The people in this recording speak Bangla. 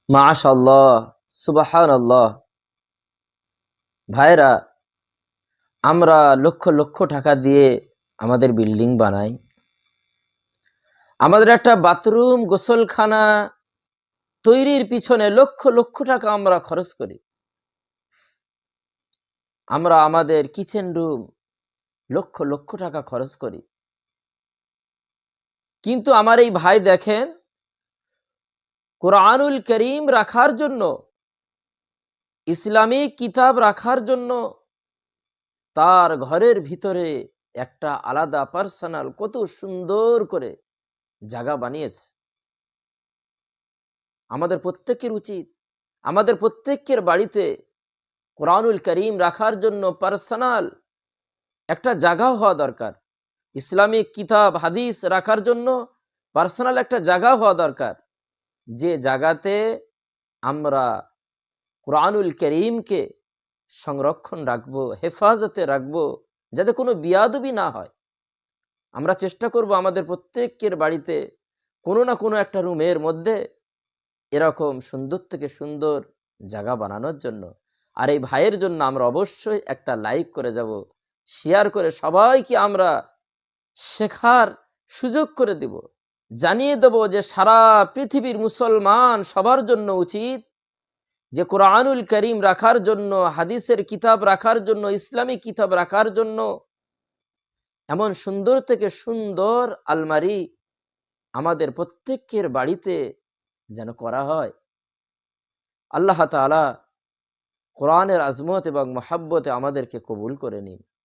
মাশাআল্লাহ, সুবহানাল্লাহ। ভাইরা, আমরা লক্ষ লক্ষ টাকা দিয়ে আমাদের বিল্ডিং বানাই, আমাদের একটা বাথরুম গোসলখানা তৈরির পিছনে লক্ষ লক্ষ টাকা আমরা খরচ করি। আমরা আমাদের কিচেন রুম লক্ষ লক্ষ টাকা খরচ করি। কিন্তু আমার এই ভাই দেখেন, কোরআনুল করিম রাখার জন্য, ইসলামিক কিতাব রাখার জন্য তার ঘরের ভিতরে একটা আলাদা পার্সোনাল কত সুন্দর করে জায়গা বানিয়েছে। আমাদের প্রত্যেকের উচিত, আমাদের প্রত্যেকের বাড়িতে কোরআনুল করিম রাখার জন্য পার্সোনাল একটা জায়গা হওয়া দরকার। ইসলামিক কিতাব হাদিস রাখার জন্য পার্সোনাল একটা জায়গা হওয়া দরকার, যে জায়গাতে আমরা কোরআনুল করিমকে সংরক্ষণ রাখবো, হেফাজতে রাখবো, যাতে কোনো বিয়াদবি না হয়। আমরা চেষ্টা করব আমাদের প্রত্যেকের বাড়িতে কোনো না কোনো একটা রুমের মধ্যে এরকম সুন্দর থেকে সুন্দর জায়গা বানানোর জন্য। আর এই ভাইয়ের জন্য আমরা অবশ্যই একটা লাইক করে যাব, শেয়ার করে সবাইকে আমরা শেখার সুযোগ করে দেব, জানিয়ে দেব যে সারা পৃথিবীর মুসলমান সবার জন্য উচিত যে কোরআনুল করিম রাখার জন্য, হাদিসের কিতাব রাখার জন্য, ইসলামিক কিতাব রাখার জন্য এমন সুন্দর থেকে সুন্দর আলমারি আমাদের প্রত্যেকের বাড়িতে যেন করা হয়। আল্লাহ তাআলা কোরআনের আজমত এবং মহাব্বতে আমাদেরকে কবুল করে নিন।